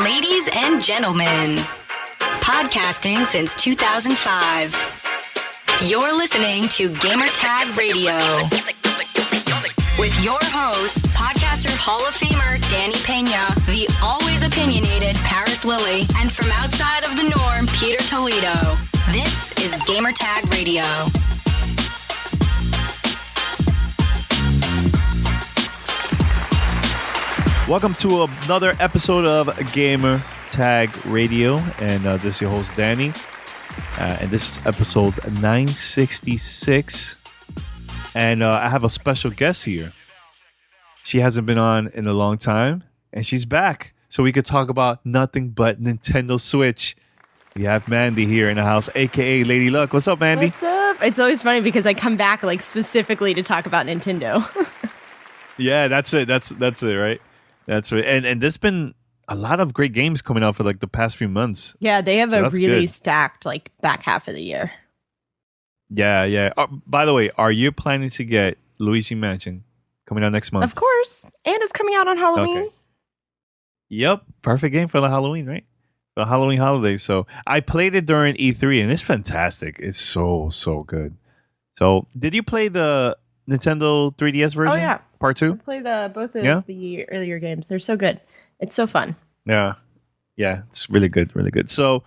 Ladies and gentlemen, podcasting since 2005. You're listening to Gamertag Radio with your host, podcaster Hall of Famer Danny Pena, the always opinionated Paris Lily, and from outside of the norm, Peter Toledo. This is Gamertag Radio. Welcome to another episode of Gamer Tag Radio, and this is your host Danny, and this is episode 966, and I have a special guest here. She hasn't been on in a long time, and she's back, so we could talk about nothing but Nintendo Switch. We have Mandy here in the house, aka Lady Luck. What's up, Mandy? What's up? It's always funny because I come back like specifically to talk about Nintendo. Yeah, that's it. That's it, right? That's right. And there's been a lot of great games coming out for like the past few months. Yeah, they have so a really good. stacked like back half of the year. Yeah. By the way, are you planning to get Luigi Mansion coming out next month? Of course. And it's coming out on Halloween. Okay. Yep. Perfect game for the Halloween, right? The Halloween holiday. So I played it during E3 and it's fantastic. It's so good. So did you play the Nintendo 3DS version? Oh, yeah. Part 2? I played both of the earlier games. They're so good. It's so fun. Yeah, it's really good. So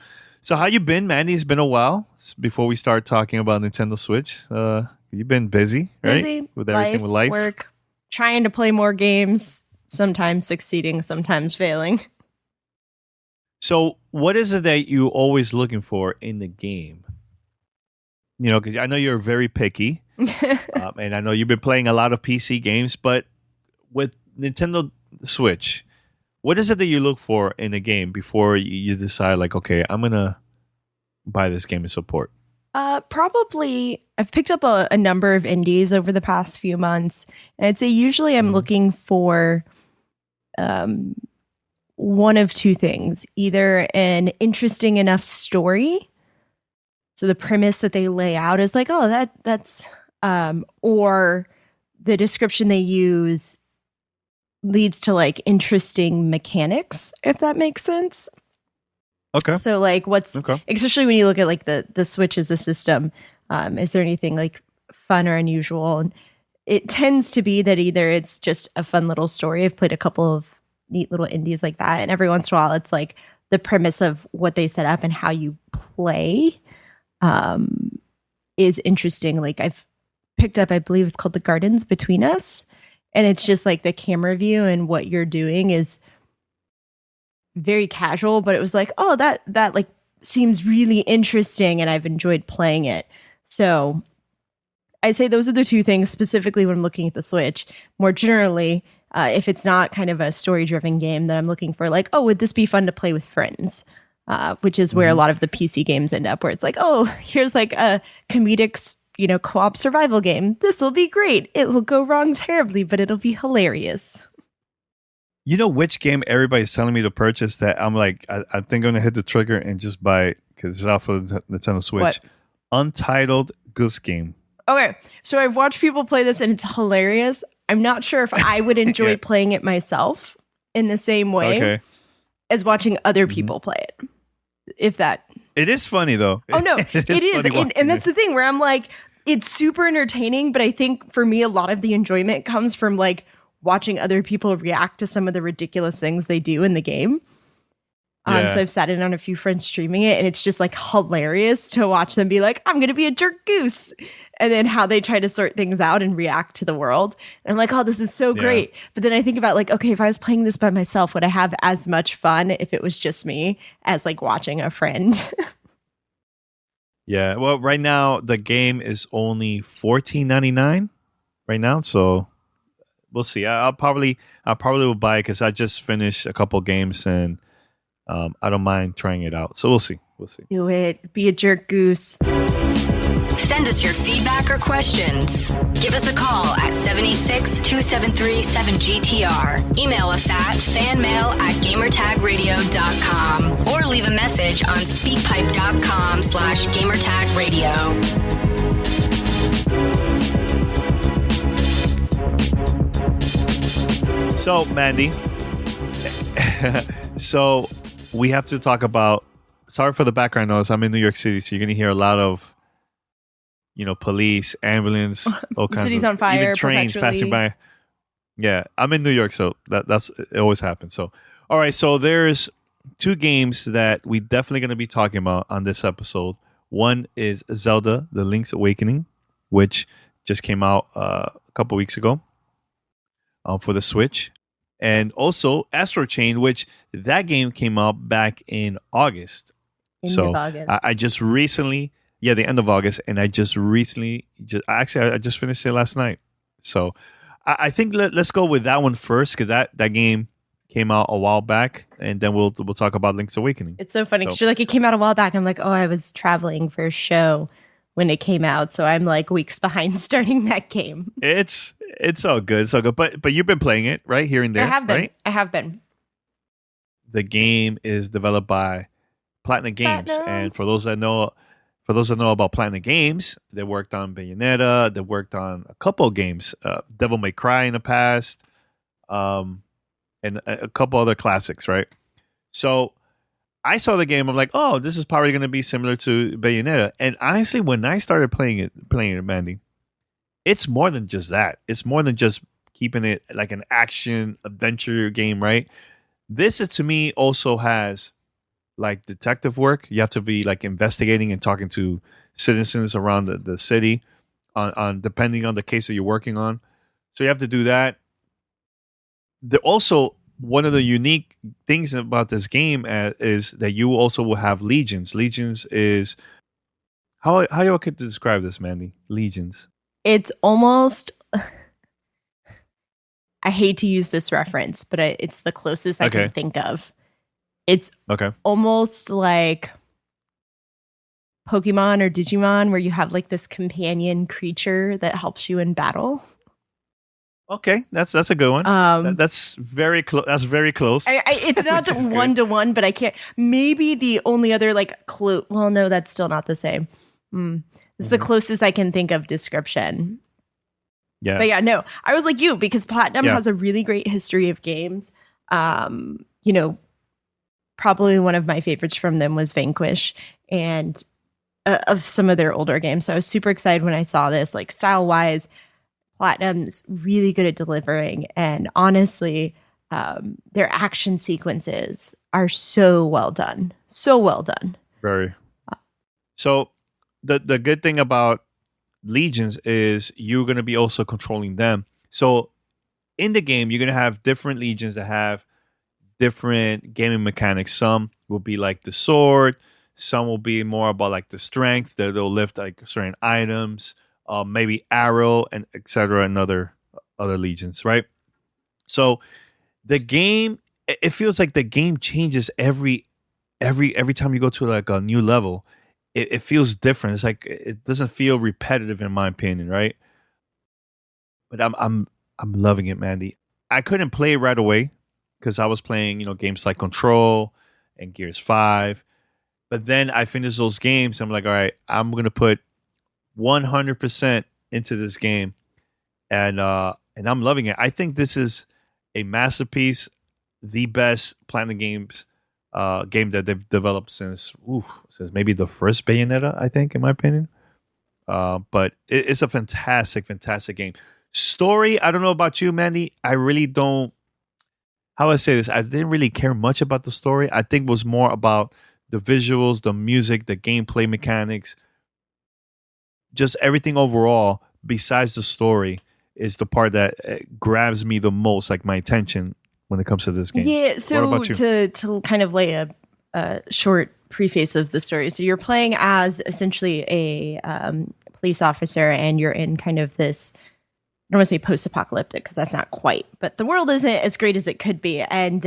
how you been, Mandy? It's been a while before we start talking about Nintendo Switch. You've been busy, right? Busy With everything with life, work, trying to play more games, sometimes succeeding, sometimes failing. So what is it that you always looking for in the game? You know, because I know you're very picky, and I know you've been playing a lot of PC games, but with Nintendo Switch, what is it that you look for in a game before you decide, like, okay, I'm going to buy this game and support? Probably, I've picked up a number of indies over the past few months, and I'd say usually I'm looking for one of two things. Either an interesting enough story, so the premise that they lay out is like, oh, that's or the description they use leads to like interesting mechanics, if that makes sense. Okay. So like especially when you look at like the Switch as a system, is there anything like fun or unusual? And it tends to be that either it's just a fun little story. I've played a couple of neat little indies like that, and every once in a while it's like the premise of what they set up and how you play is interesting. Like I've picked up, I believe it's called The Gardens Between Us, and it's just like the camera view and what you're doing is very casual, but it was like, oh, that like seems really interesting, and I've enjoyed playing it. So I say those are the two things specifically when I'm looking at the Switch. More generally, if it's not kind of a story-driven game that I'm looking for, like, oh, would this be fun to play with friends? Which is where a lot of the PC games end up, where it's like, oh, here's like a comedic, co-op survival game. This will be great. It will go wrong terribly, but it'll be hilarious. You know which game everybody's telling me to purchase that I'm like, I think I'm going to hit the trigger and just buy it because it's out for the Nintendo Switch. What? Untitled Goose Game. Okay, so I've watched people play this and it's hilarious. I'm not sure if I would enjoy playing it myself in the same way as watching other people play it. If that... It is funny, though. Oh, no, it is. And that's the thing where I'm like, it's super entertaining, but I think for me, a lot of the enjoyment comes from like watching other people react to some of the ridiculous things they do in the game. So I've sat in on a few friends streaming it, and it's just like hilarious to watch them be like, I'm going to be a jerk goose. And then how they try to sort things out and react to the world. And I'm like, oh, this is so great. But then I think about like, okay, if I was playing this by myself, would I have as much fun if it was just me as like watching a friend? Yeah. Well, right now the game is only $14.99 right now. So we'll see. I'll probably will buy it because I just finished a couple games and I don't mind trying it out. So we'll see. Do it. Be a jerk goose. Send us your feedback or questions. Give us a call at 786-273-7GTR. Email us at fanmail@gamertagradio.com or leave a message on speakpipe.com/gamertagradio. So, Mandy, So we have to talk about. Sorry for the background noise. I'm in New York City, so you're gonna hear a lot of, police, ambulance, all The kinds city's of on fire even trains passing perpetually. by. Yeah, I'm in New York, so that's it. Always happens. So, all right. So there's two games that we definitely gonna be talking about on this episode. One is Zelda: The Link's Awakening, which just came out a couple weeks ago for the Switch, and also Astral Chain, which that game came out back in August. End of So August. I just recently, yeah, the end of August, and I just recently, I just finished it last night. So I think let's go with that one first because that game came out a while back, and then we'll talk about Link's Awakening. It's so funny because So- you're like, it came out a while back. I'm like, oh, I was traveling for a show when it came out, so I'm like weeks behind starting that game. It's all good, it's all good. But you've been playing it right here and there. I have been. Right? I have been. The game is developed by Platinum Games, Platinum. and for those that know about Platinum Games, they worked on Bayonetta. They worked on a couple of games, Devil May Cry in the past, and a couple other classics, right? So I saw the game. I'm like, oh, this is probably going to be similar to Bayonetta. And honestly, when I started playing it, Mandy, it's more than just that. It's more than just keeping it like an action adventure game, right? This is, to me, also has like detective work. You have to be like investigating and talking to citizens around the city on depending on the case that you're working on. So you have to do that. Also, one of the unique things about this game is that you also will have legions. Legions is how you could describe this, Mandy? Legions. It's almost. I hate to use this reference, but it's the closest I Okay. can think of. It's Okay. almost like Pokemon or Digimon, where you have like this companion creature that helps you in battle. Okay, that's a good one. That's very close. That's very close. It's not Which is good. 1-to-1, but I can't. Maybe the only other like clue. Well, no, that's still not the same. It's the closest I can think of description. Yeah. But yeah, no, I was like you because Platinum Yeah. has a really great history of games. You know, probably one of my favorites from them was Vanquish and of some of their older games. So I was super excited when I saw this. Like style wise, Platinum's really good at delivering, and honestly, their action sequences are so well done. So well done. Very. So the good thing about legions is you're going to be also controlling them. So in the game, you're going to have different legions that have different gaming mechanics. Some will be like the sword. Some will be more about like the strength that they'll lift like certain items, maybe arrow and etc. and other legions, right? So the game, it feels like the game changes every time you go to like a new level. It feels different. It's like it doesn't feel repetitive in my opinion, right? But I'm loving it, Mandy. I couldn't play right away because I was playing, games like Control and Gears 5. But then I finished those games. I'm like, all right, I'm gonna put 100% into this game, and I'm loving it. I think this is a masterpiece, the best Platinum Games game that they've developed since maybe the first Bayonetta, I think, in my opinion. But it's a fantastic game. Story, I don't know about you, Mandy. I really don't. How do I say this? I didn't really care much about the story. I think it was more about the visuals, the music, the gameplay mechanics, just everything overall. Besides the story, is the part that grabs me the most, like my attention when it comes to this game. Yeah, so what about you? to kind of lay a short preface of the story. So you're playing as essentially a police officer, and you're in kind of this, I don't want to say post-apocalyptic because that's not quite, but the world isn't as great as it could be. And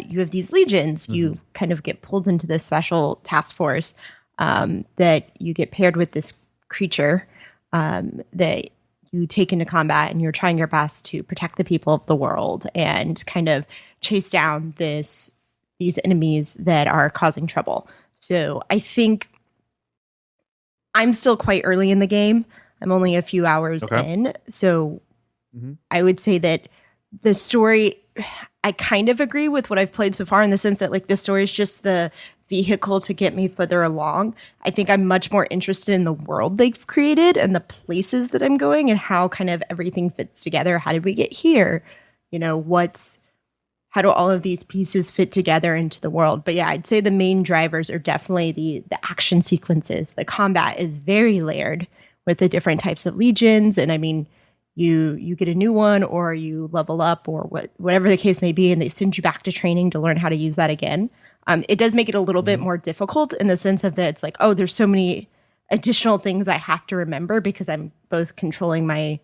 you have these legions. Mm-hmm. You kind of get pulled into this special task force that you get paired with this creature that you take into combat, and you're trying your best to protect the people of the world and kind of chase down these enemies that are causing trouble. So I think I'm still quite early in the game. I'm only a few hours in. So I would say that the story, I kind of agree with what I've played so far in the sense that like the story is just the vehicle to get me further along. I think I'm much more interested in the world they've created and the places that I'm going and how kind of everything fits together. How did we get here? You know, how do all of these pieces fit together into the world? But yeah, I'd say the main drivers are definitely the action sequences. The combat is very layered with the different types of legions. And I mean, you get a new one or you level up or whatever the case may be, and they send you back to training to learn how to use that again. It does make it a little bit more difficult in the sense of that it's like, oh, there's so many additional things I have to remember because I'm both controlling my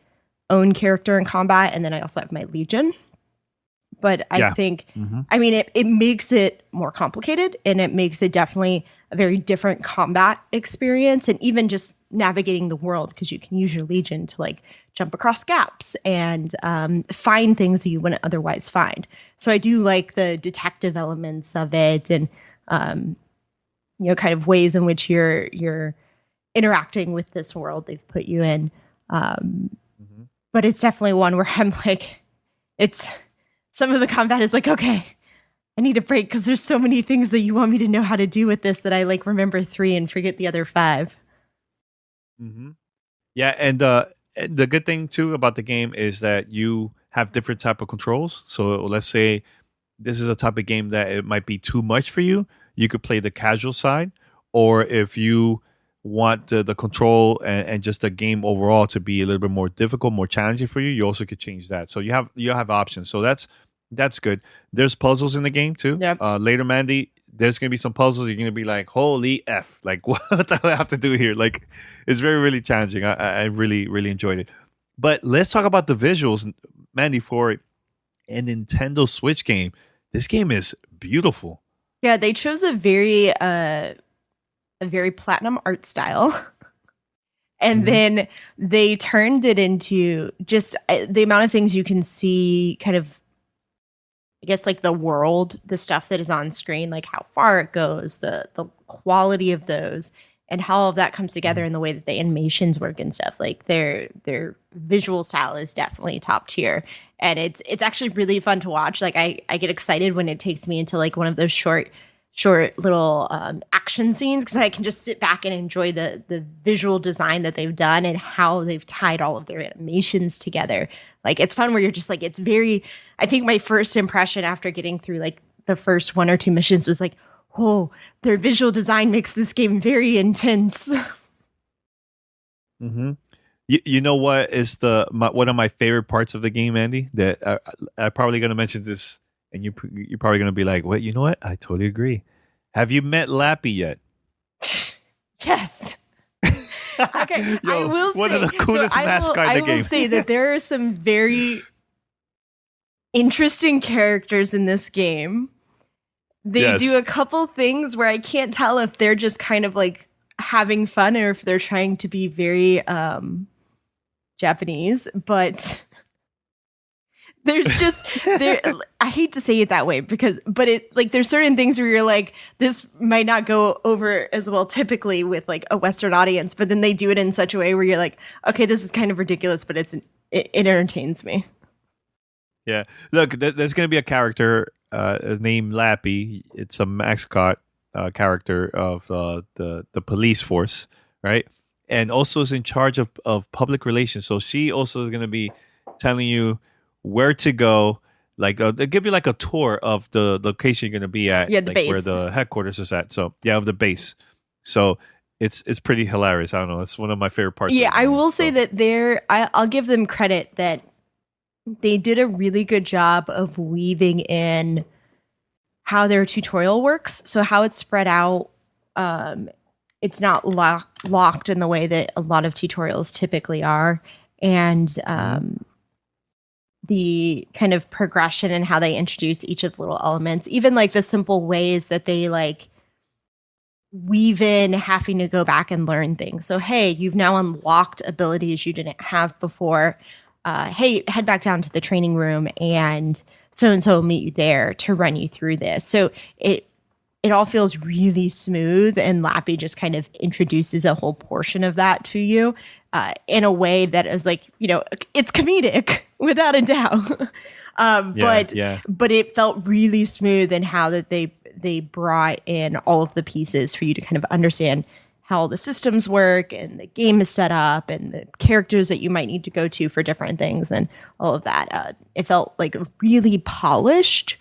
own character in combat and then I also have my legion. But I think, I mean, it makes it more complicated and it makes it definitely a very different combat experience and even just navigating the world because you can use your legion to like jump across gaps and find things that you wouldn't otherwise find. So I do like the detective elements of it and, you know, kind of ways in which you're interacting with this world they've put you in. But it's definitely one where I'm like, some of the combat is like, okay, I need a break because there's so many things that you want me to know how to do with this that I like remember 3 and forget the other 5. Yeah, and the good thing too about the game is that you have different type of controls. So let's say this is a type of game that it might be too much for you. You could play the casual side, or if you want the control and just the game overall to be a little bit more difficult, more challenging for you, you also could change that. So you have options. So that's good. There's puzzles in the game too. Yep. Later, Mandy, there's gonna be some puzzles. You're gonna be like, holy F, like what do I have to do here? Like it's very, really challenging. I really, really enjoyed it. But let's talk about the visuals, Mandy, for a Nintendo Switch game. This game is beautiful. Yeah, they chose a very platinum art style. And then they turned it into just the amount of things you can see kind of, I guess, like the world, the stuff that is on screen, like how far it goes, the quality of those, and how all of that comes together in the way that the animations work and stuff. Like their visual style is definitely top tier. And it's actually really fun to watch. Like I get excited when it takes me into like one of those short little action scenes because I can just sit back and enjoy the visual design that they've done and how they've tied all of their animations together. Like it's fun where you're just like, it's very, I think my first impression after getting through like the first 1 or 2 missions was like, oh, their visual design makes this game very intense. You know what is one of my favorite parts of the game, Andy? That I'm probably going to mention this, and you're probably going to be like, "What? You know what? I totally agree." Have you met Lappy yet? Yes. Okay, Yo, I will one say, of the coolest mascot in the game. I will say that there are some very interesting characters in this game. They do a couple things where I can't tell if they're just kind of like having fun or if they're trying to be very Japanese, but there's just I hate to say it that way but it like there's certain things where you're like, this might not go over as well typically with like a Western audience, but then they do it in such a way where you're like, okay, this is kind of ridiculous, but it entertains me. Yeah, look, there's gonna be a character named Lappy. It's a mascot character of the police force, right? And also is in charge of public relations. So she also is gonna be telling you where to go. Like they'll give you like a tour of the location you're gonna be at, the like base. where the headquarters is at. So yeah, of the base. So it's pretty hilarious. I don't know. It's one of my favorite parts. Yeah, I will say that I'll give them credit that they did a really good job of weaving in how their tutorial works. So how it's spread out. It's not locked in the way that a lot of tutorials typically are. And the kind of progression and how they introduce each of the little elements, even like the simple ways that they like weave in having to go back and learn things. So, hey, you've now unlocked abilities you didn't have before. Hey, head back down to the training room and so-and-so will meet you there to run you through this. So it all feels really smooth, and Lappy just kind of introduces a whole portion of that to you in a way that is like, you know, it's comedic without a doubt. But it felt really smooth in how that they brought in all of the pieces for you to kind of understand how all the systems work and the game is set up and the characters that you might need to go to for different things and all of that. It felt like really polished,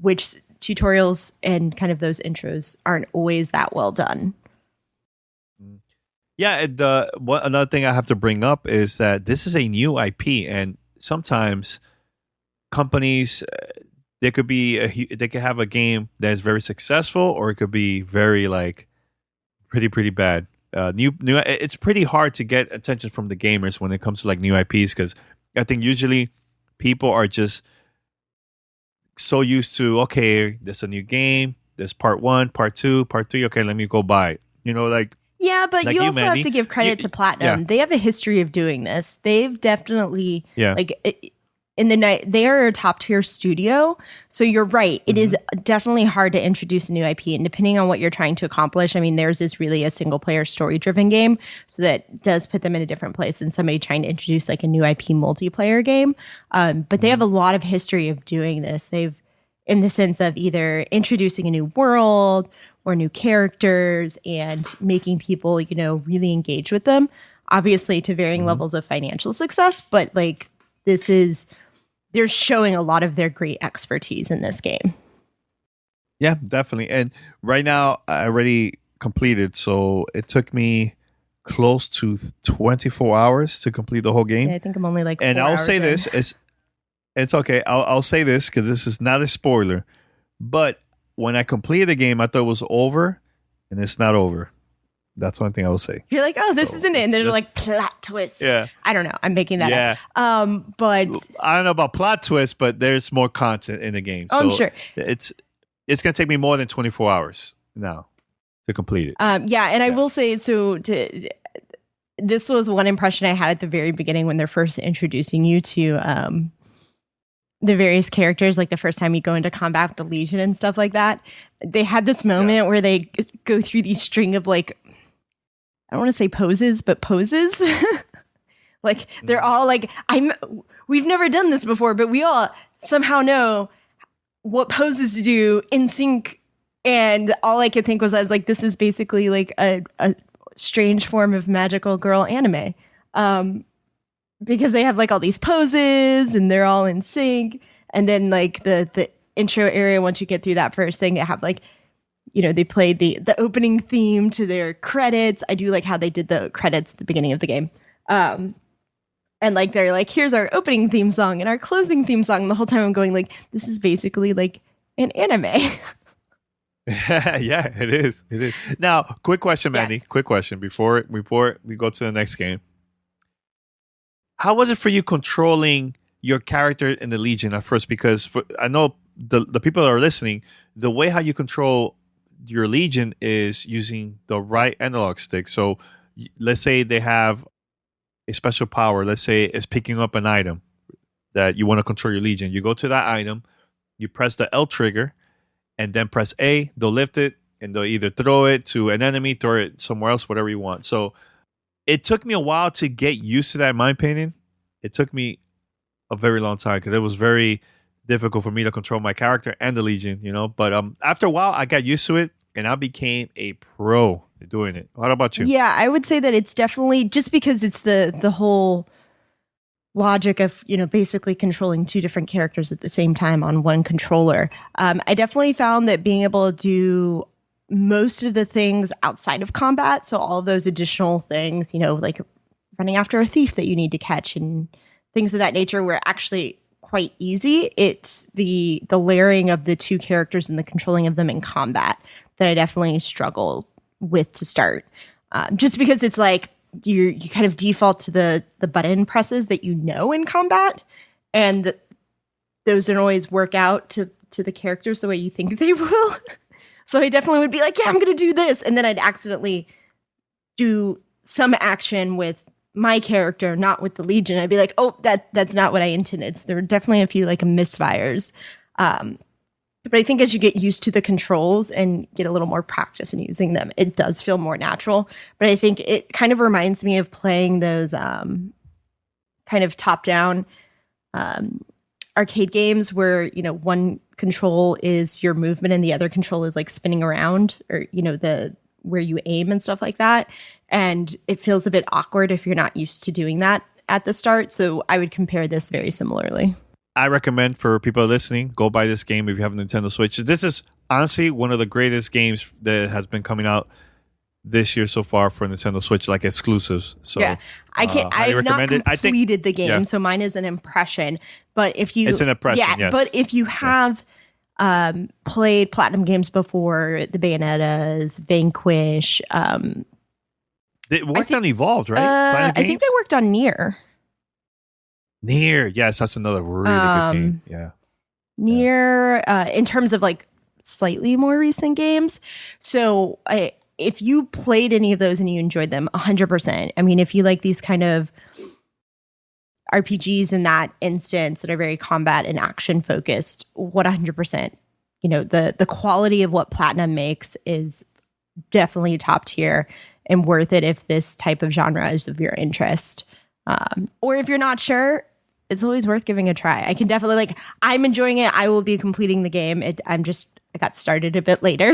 which tutorials and kind of those intros aren't always that well done. Yeah, another thing I have to bring up is that this is a new IP, and sometimes companies they could have a game that is very successful, or it could be very like pretty bad. It's pretty hard to get attention from the gamers when it comes to like new IPs, because I think usually people are just so used to, okay, there's a new game, there's part 1, part 2, part 3. Okay, let me go buy it. Yeah, but like you also Mandy, have to give credit to Platinum. Yeah. They have a history of doing this. They've definitely they are a top tier studio. So you're right. It is definitely hard to introduce a new IP, and depending on what you're trying to accomplish, I mean, theirs is really a single player story driven game, so that does put them in a different place than somebody trying to introduce like a new IP multiplayer game. But they have a lot of history of doing this. They've, in the sense of either introducing a new world or new characters and making people, really engage with them, obviously to varying levels of financial success. But like they're showing a lot of their great expertise in this game. Yeah, definitely. And right now I already completed, so it took me close to 24 hours to complete the whole game. Yeah, I think I'm only like 4 and I'll hours say in. this, it's okay. I'll say this because this is not a spoiler, but when I completed the game, I thought it was over, and it's not over. That's one thing I will say. You're like, oh, this isn't it. And they're like, plot twist. Yeah. I don't know. I'm making that up. But I don't know about plot twist, but there's more content in the game. Oh, so I'm sure. It's going to take me more than 24 hours now to complete it. I will say, this was one impression I had at the very beginning when they're first introducing you to the various characters, like the first time you go into combat with the Legion and stuff like that. They had this moment where they go through these string of like, I don't want to say poses, but poses. Like they're all like, we've never done this before, but we all somehow know what poses to do in sync. And all I could think was, I was like, this is basically like a strange form of magical girl anime. Because they have like all these poses and they're all in sync. And then like the intro area, once you get through that first thing, they have like, they played the opening theme to their credits. I do like how they did the credits at the beginning of the game. And like, they're like, here's our opening theme song and our closing theme song. And the whole time I'm going like, this is basically like an anime. Yeah, it is. It is. Now, quick question, Mandy. Yes. Quick question before we go to the next game. How was it for you controlling your character in the Legion at first? Because I know the people that are listening, the way how you control your Legion is using the right analog stick. So let's say they have a special power. Let's say it's picking up an item that you want to control your Legion. You go to that item, you press the L trigger, and then press A. They'll lift it, and they'll either throw it to an enemy, throw it somewhere else, whatever you want. So it took me a while to get used to that, in my opinion. It took me a very long time because it was very difficult for me to control my character and the Legion, But after a while, I got used to it, and I became a pro at doing it. What about you? Yeah, I would say that it's definitely just because it's the whole logic of, basically controlling two different characters at the same time on one controller. I definitely found that being able to do most of the things outside of combat, so all of those additional things, like running after a thief that you need to catch and things of that nature, were actually quite easy. It's the layering of the two characters and the controlling of them in combat that I definitely struggled with to start. Just because it's like you kind of default to the button presses that in combat, and those don't always work out to the characters the way you think they will. So I definitely would be like, yeah, I'm going to do this. And then I'd accidentally do some action with my character, not with the Legion. I'd be like, oh, that's not what I intended. So there were definitely a few like misfires. But I think as you get used to the controls and get a little more practice in using them, it does feel more natural. But I think it kind of reminds me of playing those kind of top-down arcade games where, one control is your movement and the other control is like spinning around, or, the where you aim and stuff like that. And it feels a bit awkward if you're not used to doing that at the start. So I would compare this very similarly. I recommend for people listening, go buy this game if you have a Nintendo Switch. This is honestly one of the greatest games that has been coming out this year so far for Nintendo Switch, like exclusives. So yeah, I've not completed the game, yeah. So mine is an impression. But if you, it's an impression, yes. But if you have played Platinum games before, the Bayonettas, Vanquish, they worked on Evolved, right? I think they worked on Nier. Nier, yes, that's another really good game. Yeah, Nier, in terms of like slightly more recent games. So if you played any of those and you enjoyed them, 100%. I mean, if you like these kind of RPGs in that instance that are very combat and action focused, 100%. The quality of what Platinum makes is definitely top tier and worth it if this type of genre is of your interest. Or if you're not sure, it's always worth giving a try. I can definitely I'm enjoying it. I will be completing the game. I got started a bit later.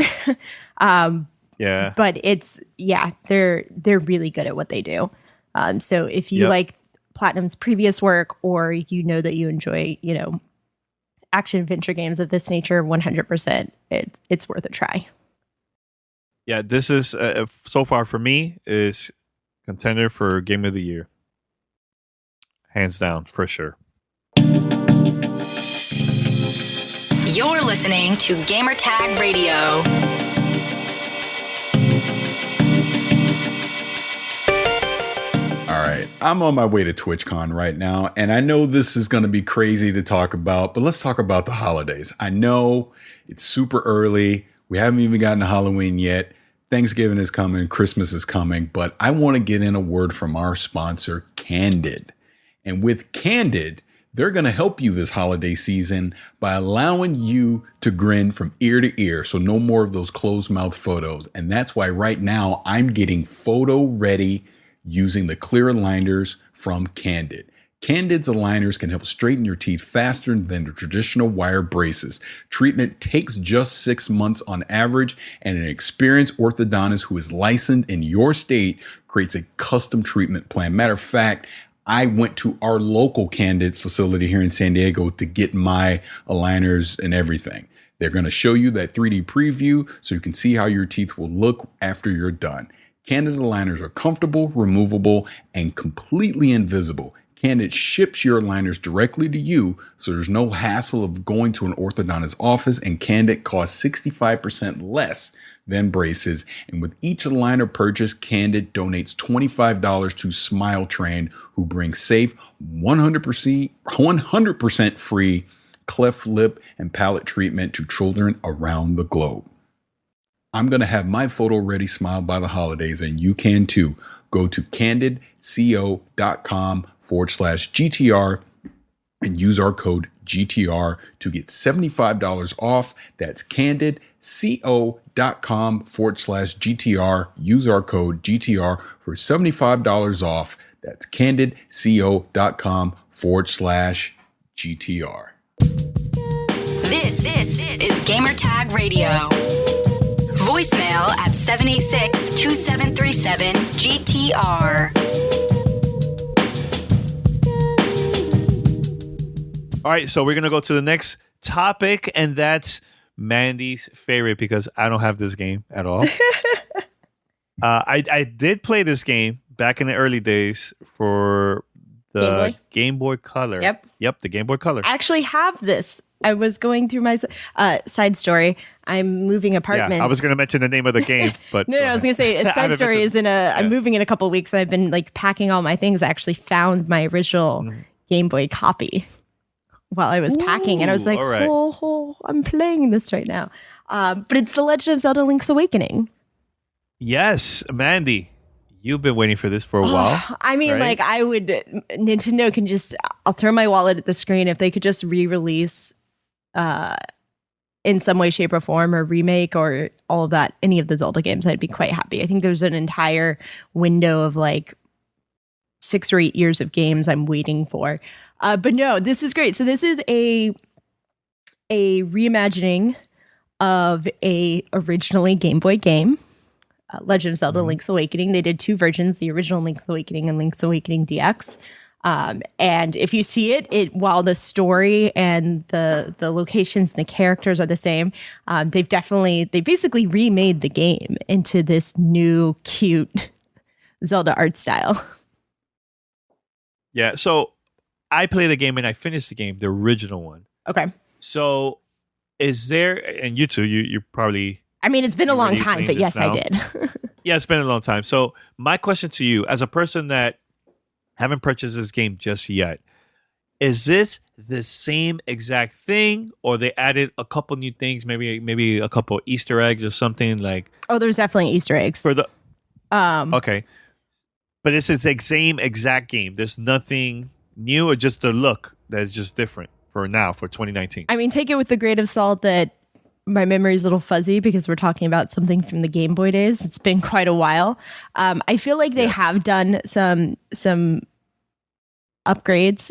Yeah. But they're really good at what they do. So if you like Platinum's previous work, or that you enjoy, action adventure games of this nature, 100%, it's worth a try. Yeah, this is so far for me is contender for Game of the Year. Hands down, for sure. You're listening to Gamertag Radio. All right, I'm on my way to TwitchCon right now, and I know this is going to be crazy to talk about, but let's talk about the holidays. I know it's super early. We haven't even gotten to Halloween yet. Thanksgiving is coming. Christmas is coming. But I want to get in a word from our sponsor, Candid. And with Candid, they're going to help you this holiday season by allowing you to grin from ear to ear. So no more of those closed mouth photos. And that's why right now I'm getting photo ready using the clear aligners from Candid. Candid's aligners can help straighten your teeth faster than the traditional wire braces. Treatment takes just 6 months on average, and an experienced orthodontist who is licensed in your state creates a custom treatment plan. Matter of fact, I went to our local Candid facility here in San Diego to get my aligners and everything. They're going to show you that 3D preview so you can see how your teeth will look after you're done. Candid aligners are comfortable, removable, and completely invisible. Candid ships your aligners directly to you, so there's no hassle of going to an orthodontist's office, and Candid costs 65% less than braces. And with each aligner purchase, Candid donates $25 to Smile Train, who brings safe 100% free cleft lip and palate treatment to children around the globe. I'm going to have my photo ready smile by the holidays, and you can too. Go to candidco.com/GTR and use our code GTR to get $75 off. That's candidco.com/GTR. Use our code GTR for $75 off. That's candidco.com/GTR. This is Gamertag Radio. Voicemail at 786-2737-GTR. All right, so we're going to go to the next topic, and that's Mandy's favorite because I don't have this game at all. I did play this game back in the early days for the Game Boy Color. Yep, the Game Boy Color. I actually have this. I was going through my side story. I'm moving apartments. Yeah, I was going to mention the name of the game, but no, I was going to say a side story is I'm moving in a couple of weeks, and I've been packing all my things. I actually found my original Game Boy copy while I was packing, and I was like, right. oh, I'm playing this right now. But it's The Legend of Zelda: Link's Awakening. Yes, Mandy, you've been waiting for this for a while. I mean, right? Nintendo can just, I'll throw my wallet at the screen if they could just re-release in some way, shape, or form, or remake, or all of that, any of the Zelda games, I'd be quite happy. I think there's an entire window of 6 or 8 years of games I'm waiting for. But no, this is great. So this is a reimagining of a originally Game Boy game, Legend of Zelda: Link's Awakening. They did two versions: the original Link's Awakening and Link's Awakening DX. And if you see it while the story and the locations and the characters are the same, they basically remade the game into this new cute Zelda art style. Yeah. So I played the game and I finished the game, the original one. Okay. So is there, and you too, you probably. I mean, it's been a long time, but yes, now. I did. Yeah, it's been a long time. So my question to you, as a person that haven't purchased this game just yet, is this the same exact thing, or they added a couple new things, maybe a couple Easter eggs or something like? Oh, there's definitely Easter eggs for the. Okay, but it's the same exact game. There's nothing new, or just the look that's just different for 2019. I mean, take it with a grain of salt that my memory is a little fuzzy because we're talking about something from the Game Boy days. It's been quite a while. I feel like they have done some upgrades.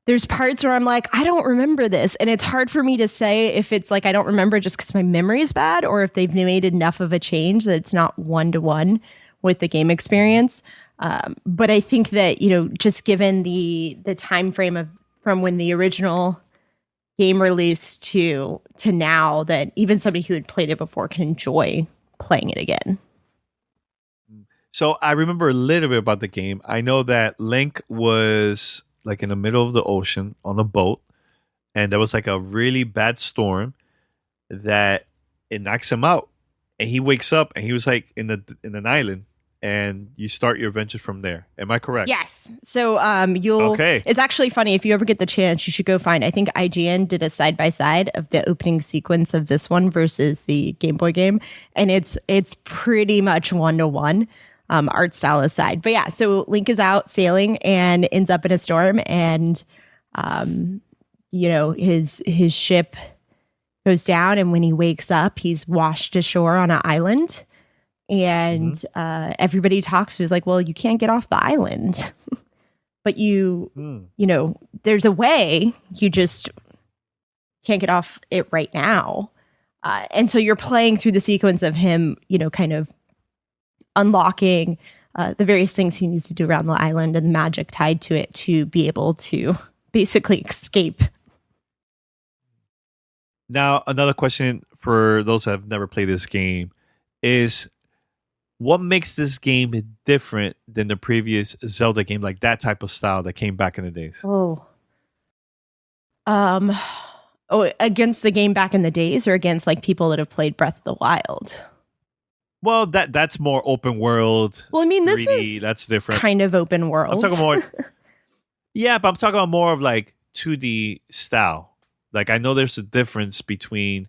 There's parts where I'm like, I don't remember this, and it's hard for me to say if it's like I don't remember just because my memory is bad, or if they've made enough of a change that it's not 1-to-1 with the game experience. But I think that, just given the time frame from when the original game released to now, that even somebody who had played it before can enjoy playing it again. So I remember a little bit about the game. I know that Link was like in the middle of the ocean on a boat, and there was like a really bad storm that it knocks him out, and he wakes up and he was like in an island, and you start your adventure from there. Am I correct? Yes. So it's actually funny, if you ever get the chance, you should go find, I think IGN did a side-by-side of the opening sequence of this one versus the Game Boy game, and it's pretty much 1-to-1, art style aside. But yeah, so Link is out sailing and ends up in a storm, and his ship goes down, and when he wakes up, he's washed ashore on an island. And everybody talks to is like, well, you can't get off the island, but there's a way, you just can't get off it right now. And so you're playing through the sequence of him, kind of unlocking the various things he needs to do around the island and the magic tied to it to be able to basically escape. Now, another question for those that have never played this game is, what makes this game different than the previous Zelda game, like that type of style that came back in the days? Against the game back in the days, or against like people that have played Breath of the Wild? Well, that's more open world. Well, I mean, this 3D, is that's different. Kind of open world. I'm talking more. Yeah, but I'm talking about more of like 2D style. Like, I know there's a difference between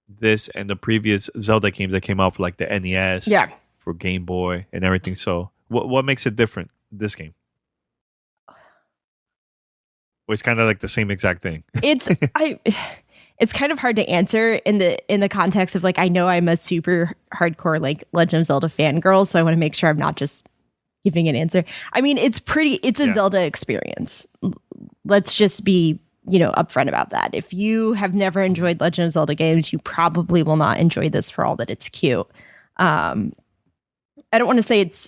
this and the previous Zelda games that came out for like the NES. Yeah. For Game Boy and everything. So what makes it different, this game? Well, it's kind of like the same exact thing. It's kind of hard to answer in the context of like, I know I'm a super hardcore like Legend of Zelda fangirl, so I want to make sure I'm not just giving an answer. I mean, it's a Zelda experience. Let's just be, upfront about that. If you have never enjoyed Legend of Zelda games, you probably will not enjoy this for all that it's cute. I don't want to say it's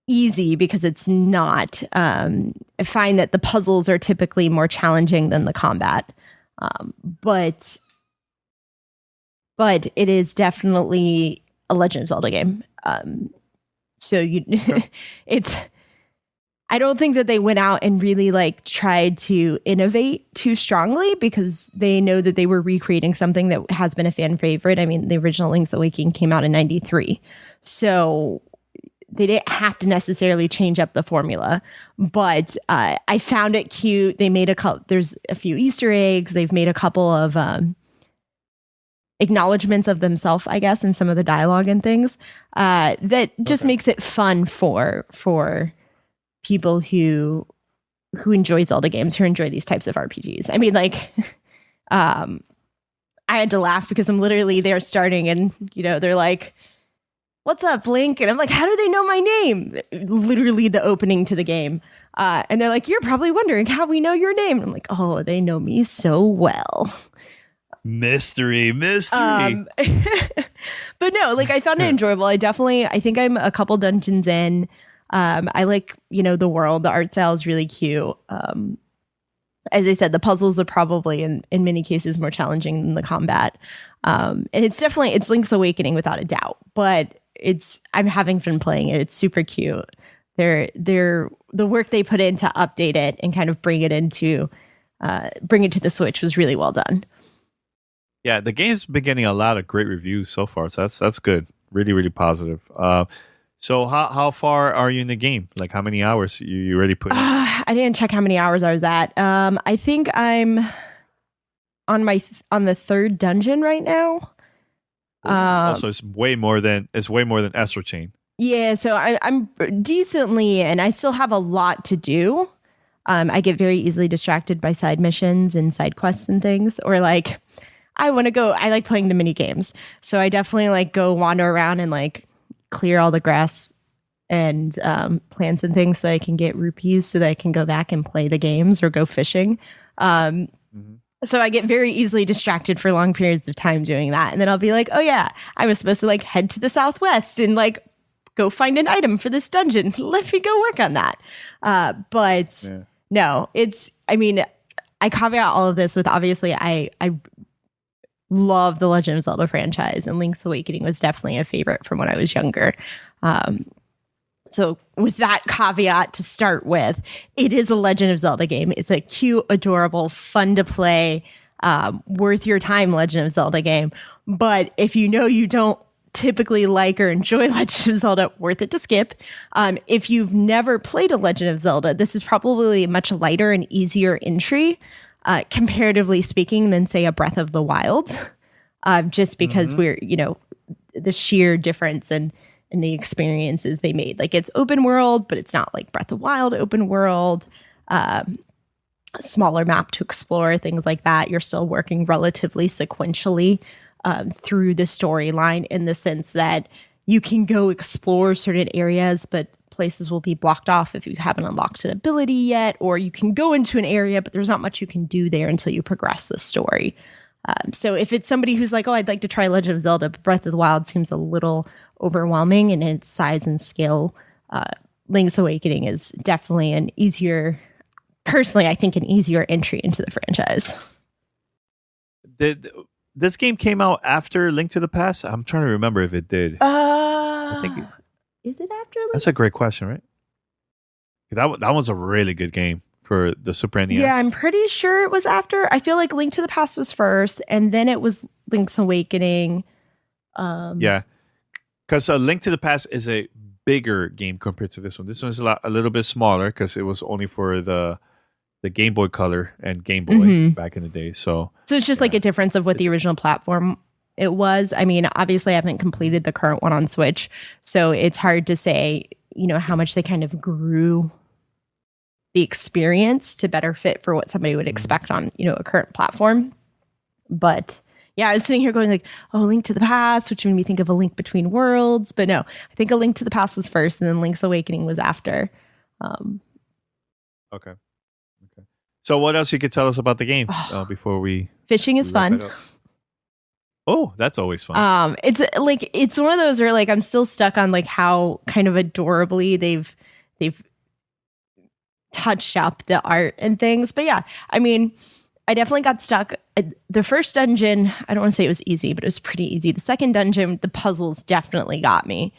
easy because it's not. I find that the puzzles are typically more challenging than the combat. But it is definitely a Legend of Zelda game. I don't think that they went out and really like tried to innovate too strongly, because they know that they were recreating something that has been a fan favorite. I mean, the original Link's Awakening came out in 93. So they didn't have to necessarily change up the formula, but I found it cute. They made there's a few Easter eggs. They've made a couple of acknowledgments of themselves, I guess, in some of the dialogue and things that just makes it fun for people who enjoy Zelda games, who enjoy these types of RPGs. I mean, like, I had to laugh because I'm literally there starting, and they're like, what's up, Link? And I'm like, how do they know my name? Literally the opening to the game. And they're like, you're probably wondering how we know your name. And I'm like, oh, they know me so well. Mystery. But no, like I found it enjoyable. I think I'm a couple dungeons in. I like, the world, the art style is really cute. As I said, the puzzles are probably in many cases more challenging than the combat. And it's Link's Awakening without a doubt, but I'm having fun playing it. It's super cute. They're the work they put in to update it and kind of bring it to the Switch was really well done. Yeah, the game's been getting a lot of great reviews so far, so that's good. Really, really positive. So how far are you in the game? Like how many hours you already put in? I didn't check how many hours I was at. I think I'm on the third dungeon right now. Also, it's way more than Astral Chain. Yeah, so I'm decently in. I still have a lot to do. I get very easily distracted by side missions and side quests and things, or like I like playing the mini games. So I definitely like go wander around and like clear all the grass and plants and things so I can get rupees so that I can go back and play the games or go fishing. So I get very easily distracted for long periods of time doing that. And then I'll be like, oh yeah, I was supposed to like head to the southwest and like go find an item for this dungeon. Let me go work on that. No, I caveat all of this with obviously I love the Legend of Zelda franchise, and Link's Awakening was definitely a favorite from when I was younger. So with that caveat to start with, it is a Legend of Zelda game. It's a cute, adorable, fun to play, worth your time Legend of Zelda game. But if you don't typically like or enjoy Legend of Zelda, worth it to skip. If you've never played a Legend of Zelda, this is probably a much lighter and easier entry, comparatively speaking, than say a Breath of the Wild, just because we're, the sheer difference in the experiences they made. Like it's open world, but it's not like Breath of the Wild open world, smaller map to explore, things like that. You're still working relatively sequentially through the storyline, in the sense that you can go explore certain areas, but places will be blocked off if you haven't unlocked an ability yet, or you can go into an area, but there's not much you can do there until you progress the story. So if it's somebody who's like, oh, I'd like to try Legend of Zelda, but Breath of the Wild seems a little overwhelming in its size and scale, Link's Awakening is definitely personally, I think an easier entry into the franchise. This game came out after Link to the Past? I'm trying to remember if it did. I think is it after Link? That's a great question, right? That was a really good game for the Super NES. Yeah, I'm pretty sure it was after. I feel like Link to the Past was first, and then it was Link's Awakening. Yeah, because Link to the Past is a bigger game compared to this one. This one's a little bit smaller because it was only for the Game Boy Color and Game Boy back in the day. So it's just like a difference of what the original platform it was. I mean, obviously I haven't completed the current one on Switch, so it's hard to say, how much they kind of grew the experience to better fit for what somebody would expect on, a current platform. But yeah, I was sitting here going like, oh, Link to the Past, which made me think of A Link Between Worlds. But no, I think A Link to the Past was first, and then Link's Awakening was after. Okay. So what else you could tell us about the game before we... Fishing is fun. Oh, that's always fun. It's one of those where like I'm still stuck on like how kind of adorably they've touched up the art and things. But yeah, I mean, I definitely got stuck. The first dungeon, I don't want to say it was easy, but it was pretty easy. The second dungeon, the puzzles definitely got me.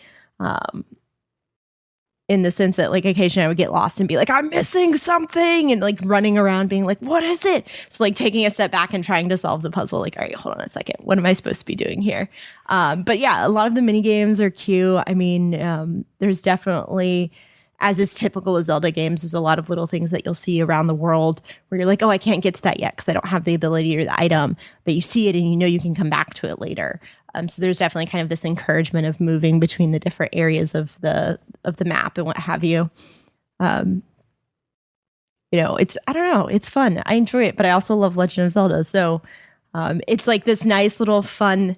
In the sense that like occasionally I would get lost and be like, I'm missing something, and like running around being like, what is it? So like taking a step back and trying to solve the puzzle, like, all right, hold on a second. What am I supposed to be doing here? But yeah, a lot of the mini games are cute. I mean, there's definitely, as is typical with Zelda games, there's a lot of little things that you'll see around the world where you're like, oh, I can't get to that yet because I don't have the ability or the item, but you see it and you can come back to it later. So there's definitely kind of this encouragement of moving between the different areas of the map and what have you. It's, I don't know, it's fun. I enjoy it, but I also love Legend of Zelda. So it's like this nice little fun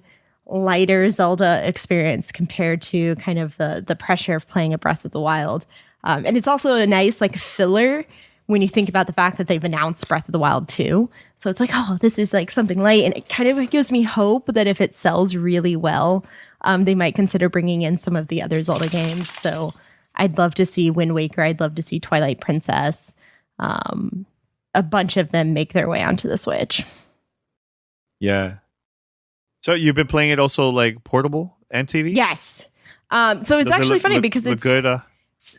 lighter Zelda experience compared to kind of the pressure of playing a Breath of the Wild. And it's also a nice like filler when you think about the fact that they've announced Breath of the Wild 2. So it's like, oh, this is like something light. And it kind of gives me hope that if it sells really well, they might consider bringing in some of the other Zelda games. So I'd love to see Wind Waker. I'd love to see Twilight Princess. A bunch of them make their way onto the Switch. Yeah. So you've been playing it also like portable and TV? Yes. So it's actually funny because it's good.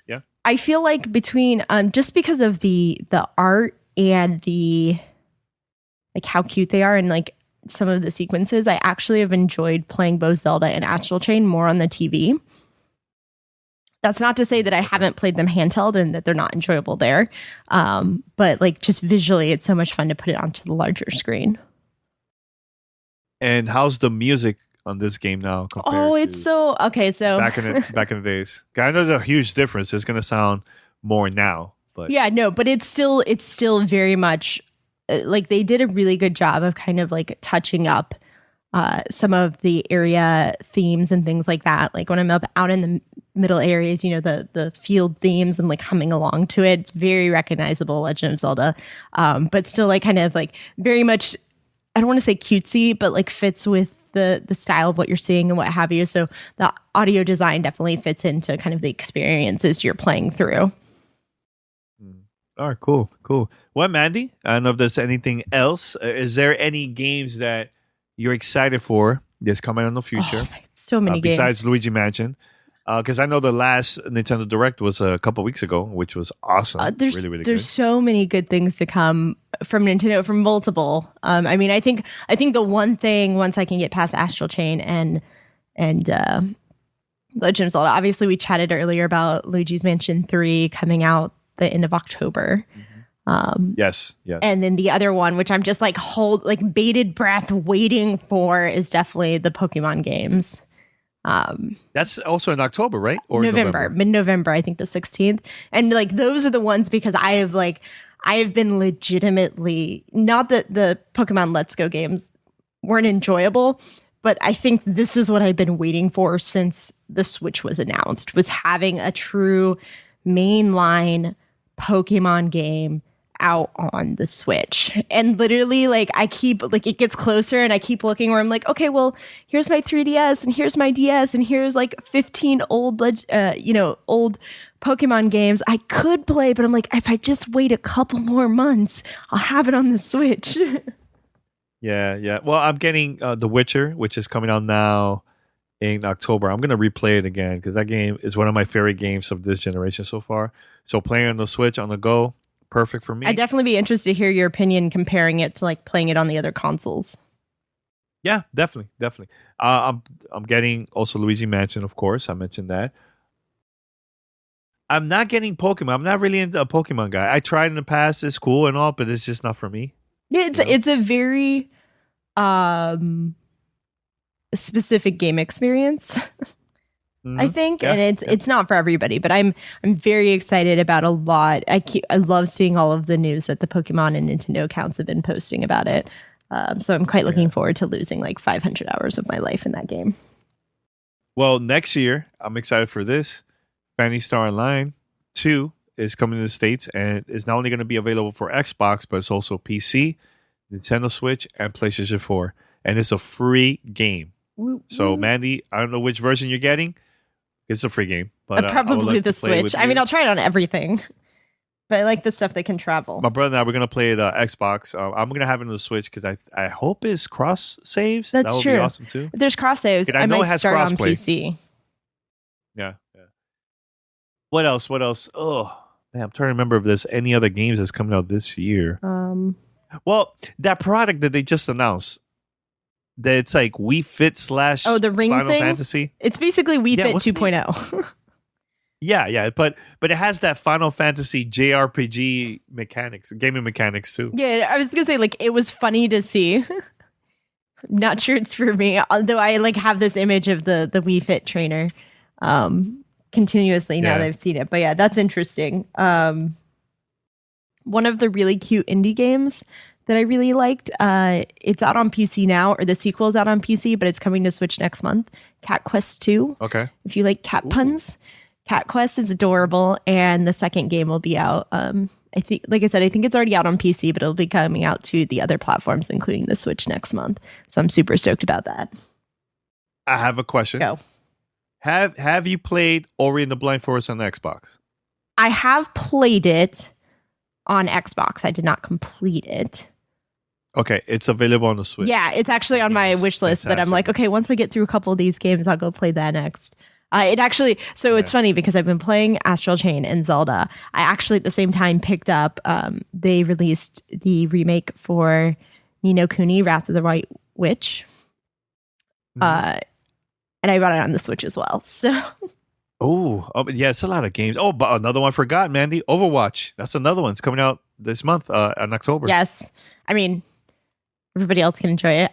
Yeah. I feel like between just because of the art and the like how cute they are and like some of the sequences, I actually have enjoyed playing both Zelda and Astral Chain more on the TV. That's not to say that I haven't played them handheld and that they're not enjoyable there. But like just visually, it's so much fun to put it onto the larger screen. And how's the music on this game now compared it's so okay. So back in the days? I know there's a huge difference. It's gonna sound more now, but yeah, no, but it's still very much like they did a really good job of kind of like touching up some of the area themes and things like that. Like when I'm out in the middle areas, you know, the field themes and like humming along to it, it's very recognizable Legend of Zelda, but still like kind of like very much, I don't want to say cutesy, but like fits with the style of what you're seeing and what have you. So the audio design definitely fits into kind of the experiences you're playing through. All right, cool. Well, Mandy, I don't know if there's anything else. Is there any games that you're excited for that's coming in the future? So many games. Besides Luigi Mansion. Because I know the last Nintendo Direct was a couple weeks ago, which was awesome. Really good. There's so many good things to come from Nintendo, from multiple. I mean, I think the one thing, once I can get past Astral Chain and Legend of Zelda, obviously we chatted earlier about Luigi's Mansion 3 coming out the end of October. Yes. And then the other one, which I'm just like bated breath waiting for, is definitely the Pokemon games. That's also in October, right? Or mid-November, I think the 16th. And like those are the ones because I have been legitimately, not that the Pokemon Let's Go games weren't enjoyable, but I think this is what I've been waiting for since the Switch was announced, was having a true mainline Pokemon game out on the Switch. And literally like I keep like it gets closer and I keep looking where I'm like, okay, well, here's my 3DS and here's my DS and here's like 15 old old Pokemon games I could play, but I'm like, if I just wait a couple more months, I'll have it on the Switch. Yeah. Well, I'm getting The Witcher, which is coming out now in October. I'm going to replay it again because that game is one of my favorite games of this generation so far. So playing on the Switch on the go, perfect for me. I'd definitely be interested to hear your opinion comparing it to like playing it on the other consoles. Yeah, definitely. I'm getting also Luigi Mansion, of course. I mentioned that. I'm not getting Pokemon. I'm not really into a Pokemon guy. I tried in the past. It's cool and all, but it's just not for me. Yeah, it's a very specific game experience. I think, and it's not for everybody, but I'm very excited about a lot. I love seeing all of the news that the Pokemon and Nintendo accounts have been posting about it. So I'm quite looking forward to losing like 500 hours of my life in that game. Well, next year, I'm excited for this. Phantasy Star Online 2 is coming to the States, and it's not only going to be available for Xbox, but it's also PC, Nintendo Switch, and PlayStation 4. And it's a free game. So, Mandy, I don't know which version you're getting. It's a free game. But probably the Switch. I mean, I'll try it on everything. But I like the stuff that can travel. My brother and I, we're going to play the Xbox. I'm going to have it on the Switch because I hope it's cross saves. That's that true. would be awesome too. If there's cross saves, I know might it has start cross-play on PC. Yeah. What else? Oh, man, I'm trying to remember if there's any other games that's coming out this year. Well, that product that they just announced, that it's like Wii Fit / the ring Final thing? Fantasy. It's basically Wii Fit 2.0. Yeah, but it has that Final Fantasy JRPG mechanics, gaming mechanics too. Yeah, I was gonna say like it was funny to see. Not sure it's for me, although I like have this image of the Wii Fit trainer continuously now that I've seen it. But yeah, that's interesting. One of the really cute indie games that I really liked. It's out on PC now, or the sequel is out on PC, but it's coming to Switch next month. Cat Quest 2. Okay. If you like cat puns, Cat Quest is adorable, and the second game will be out. I think, like I said, I think it's already out on PC, but it'll be coming out to the other platforms, including the Switch next month. So I'm super stoked about that. I have a question. Go. Have you played Ori and the Blind Forest on Xbox? I have played it on Xbox. I did not complete it. Okay, it's available on the Switch. Yeah, it's actually on my wish list, but I'm like, okay, once I get through a couple of these games, I'll go play that next. It's funny because I've been playing Astral Chain and Zelda. I actually at the same time picked up, they released the remake for Ni no Kuni, Wrath of the White Witch. And I bought it on the Switch as well. So, but yeah, it's a lot of games. Oh, but another one I forgot, Mandy. Overwatch. That's another one. It's coming out this month, in October. Yes. I mean, everybody else can enjoy it.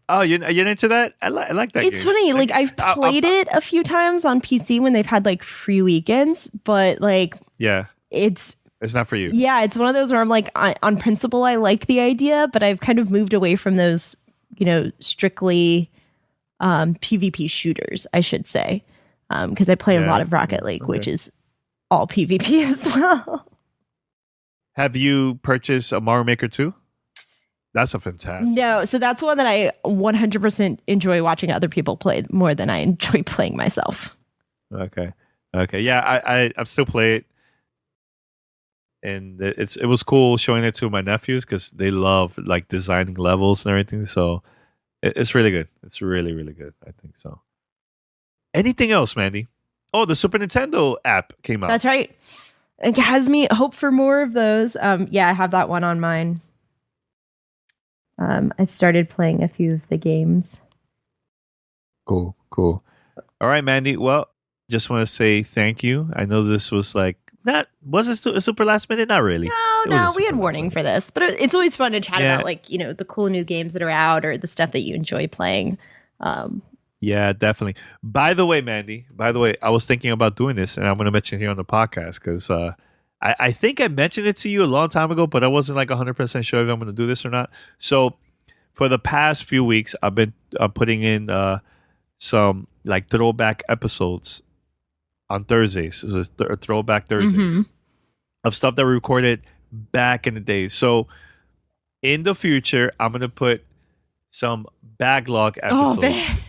You're into that? I like that. It's game. funny. Like I've played it a few times on PC when they've had like free weekends, but like, yeah, it's not for you. Yeah, it's one of those where I'm like, on principle, I like the idea, but I've kind of moved away from those, strictly PvP shooters, I should say, because I play a lot of Rocket League, which is all PvP as well. Have you purchased a Mario Maker 2? That's a fantastic. No, so that's one that I 100% enjoy watching other people play more than I enjoy playing myself. Okay. Yeah, I've still played, and it was cool showing it to my nephews because they love like designing levels and everything. So it's really good. It's really, really good. I think so. Anything else, Mandy? Oh, the Super Nintendo app came out. That's right. It has me hope for more of those. Yeah, I have that one on mine. I started playing a few of the games. Cool. All right, Mandy. Well, just want to say thank you. I know this was was it a super last minute? Not really. No, we had warning for this, but it's always fun to chat about the cool new games that are out or the stuff that you enjoy playing. Yeah, definitely. By the way, Mandy, I was thinking about doing this, and I'm going to mention it here on the podcast because I think I mentioned it to you a long time ago, but I wasn't like 100% sure if I'm going to do this or not. So for the past few weeks, I've been putting in some like throwback episodes on Thursdays. So it's throwback Thursdays of stuff that we recorded back in the day. So in the future, I'm going to put some backlog episodes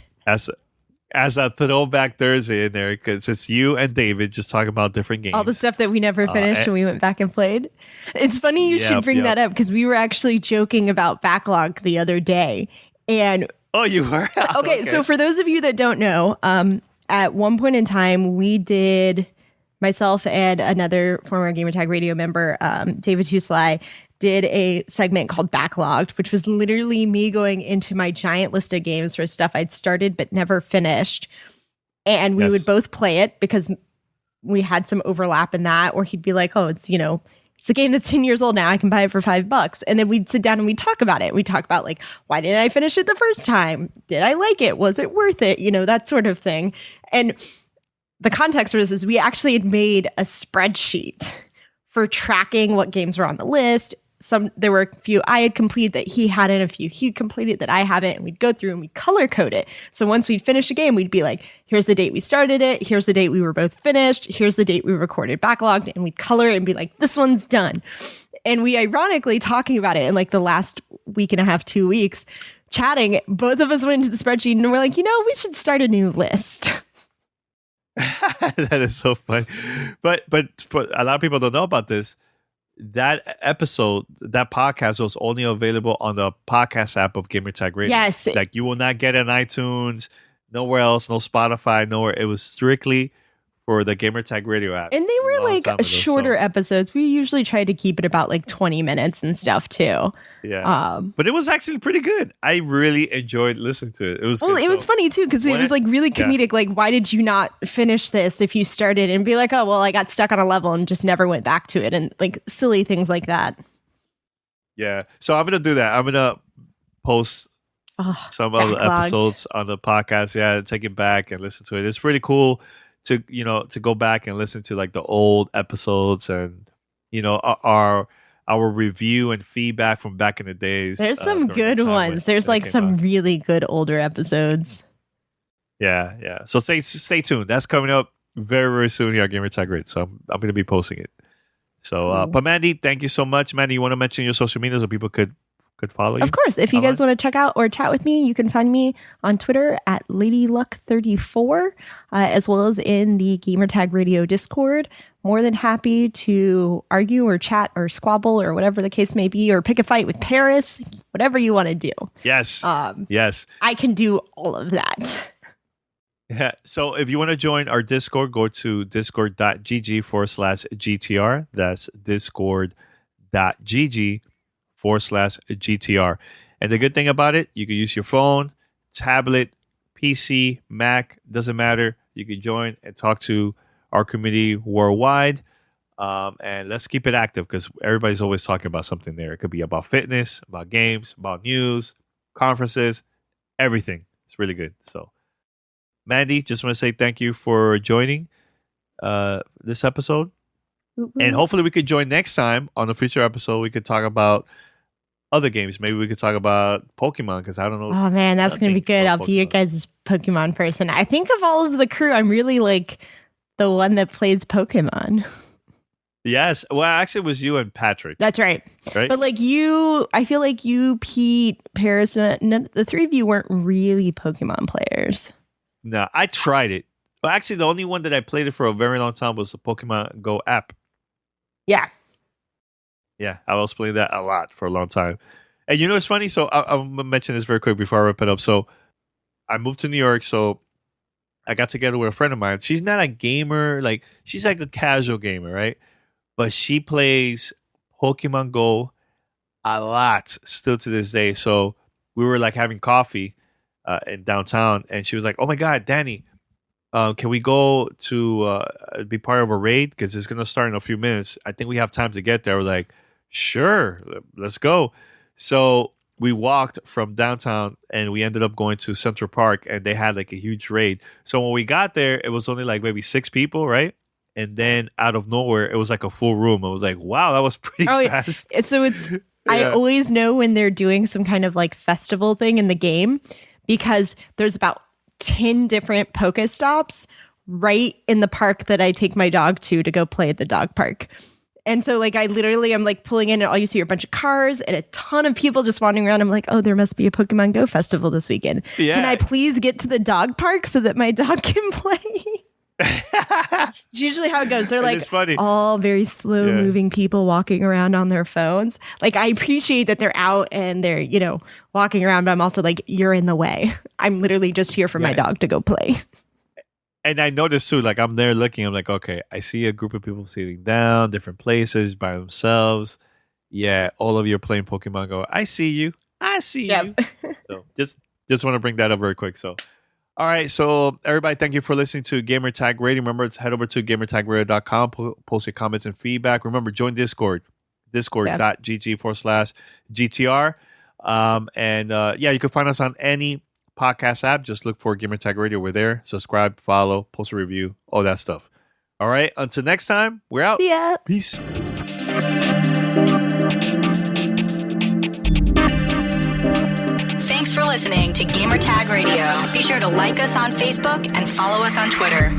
as a throwback Thursday in there, because it's you and David just talking about different games. All the stuff that we never finished and we went back and played. It's funny you should bring that up because we were actually joking about backlog the other day. And you were? Okay, so for those of you that don't know, at one point in time, we did, myself and another former Gamertag Radio member, David Tusley, did a segment called Backlogged, which was literally me going into my giant list of games for stuff I'd started but never finished. And we would both play it because we had some overlap in that, or he'd be like, oh, it's a game that's 10 years old now. I can buy it for $5. And then we'd sit down and we'd talk about it. We'd talk about like, why didn't I finish it the first time? Did I like it? Was it worth it? That sort of thing. And the context for this is we actually had made a spreadsheet for tracking what games were on the list. There were a few I had completed that he hadn't, a few he'd completed that I haven't, and we'd go through and we'd color code it. So once we'd finish a game, we'd be like, here's the date we started it, here's the date we were both finished, here's the date we recorded backlogged, and we'd color it and be like, this one's done. And we ironically talking about it in like the last week and a half, 2 weeks, chatting, both of us went into the spreadsheet and we're like, we should start a new list. That is so funny. But for a lot of people don't know about this. That episode, that podcast was only available on the podcast app of Gamertag Radio. Yes. Like you will not get it on iTunes, nowhere else, no Spotify, nowhere. It was strictly for the Gamertag Radio app. And they were like shorter episodes. We usually try to keep it about like 20 minutes and stuff too. Yeah. But it was actually pretty good. I really enjoyed listening to it. It was well, good. It was funny too because it was like really comedic. Like, why did you not finish this if you started and be like, oh, well, I got stuck on a level and just never went back to it, and like silly things like that. Yeah. So I'm going to do that. I'm going to post some of the episodes on the podcast. Yeah. Take it back and listen to it. It's really cool to go back and listen to like the old episodes and, our our review and feedback from back in the days. There's some during good the time ones. when There's it like came some out. really good older episodes. Yeah. So stay tuned. That's coming up very, very soon here at Gamer Tag Radio. So I'm going to be posting it. So, but Mandy, thank you so much. Mandy, you want to mention your social media so people could follow you? Of course. If you guys want to check out or chat with me, you can find me on Twitter at LadyLuck34, as well as in the Gamertag Radio Discord. More than happy to argue or chat or squabble or whatever the case may be, or pick a fight with Paris, whatever you want to do. Yes. Yes. I can do all of that. Yeah. So if you want to join our Discord, go to discord.gg/GTR. That's discord.gg/GTR. And the good thing about it, you can use your phone, tablet, PC, Mac, doesn't matter. You can join and talk to our community worldwide. And let's keep it active because everybody's always talking about something there. It could be about fitness, about games, about news, conferences, everything. It's really good. So, Mandy, just want to say thank you for joining this episode. And hopefully we could join next time on a future episode. We could talk about other games. Maybe we could talk about Pokemon because I don't know. Oh, man, that's going to be good. I'll be your guys' Pokemon person. I think of all of the crew, I'm really like the one that plays Pokemon. Yes. Well, actually, it was you and Patrick. That's right. Right. But like you, I feel like you, Pete, Paris, the three of you weren't really Pokemon players. No, I tried it. Well, actually, the only one that I played it for a very long time was the Pokemon Go app. Yeah. Yeah, I was playing that a lot for a long time. And you know what's funny? So I'm going to mention this very quick before I wrap it up. So I moved to New York, so I got together with a friend of mine. She's not a gamer. Like, she's like a casual gamer, right? But she plays Pokemon Go a lot still to this day. So we were like having coffee in downtown, and she was like, "Oh my God, Danny, can we go to be part of a raid? Because it's gonna start in a few minutes. I think we have time to get there." We're like, "Sure, let's go." So we walked from downtown, and we ended up going to Central Park, and they had like a huge raid. So when we got there, it was only like maybe 6 people, right? And then out of nowhere, it was like a full room. I was like, "Wow, that was pretty fast." So it's I always know when they're doing some kind of like festival thing in the game, because there's about 10 different Pokestops right in the park that I take my dog to go play at the dog park. And so like I literally am like pulling in and all you see are a bunch of cars and a ton of people just wandering around. I'm like, oh, there must be a Pokemon Go festival this weekend. Yeah. Can I please get to the dog park so that my dog can play? It's usually how it goes. They're like all very slow moving people walking around on their phones. Like, I appreciate that they're out and they're, walking around, but I'm also like, you're in the way. I'm literally just here for my dog to go play. And I noticed too, like I'm there looking, I'm like, okay, I see a group of people sitting down, different places by themselves. Yeah, all of you are playing Pokemon Go. I see you. You. So just want to bring that up very quick. So, all right. So everybody, thank you for listening to Gamer Tag Radio. Remember to head over to gamertagradio.com, post your comments and feedback. Remember, join Discord, discord.gg/GTR. You can find us on any podcast app. Just look for Gamer Tag Radio. We're there. Subscribe, follow, post a review, all that stuff. All right. Until next time, we're out. Yeah. Peace. Thanks for listening to Gamer Tag Radio. Be sure to like us on Facebook and follow us on Twitter.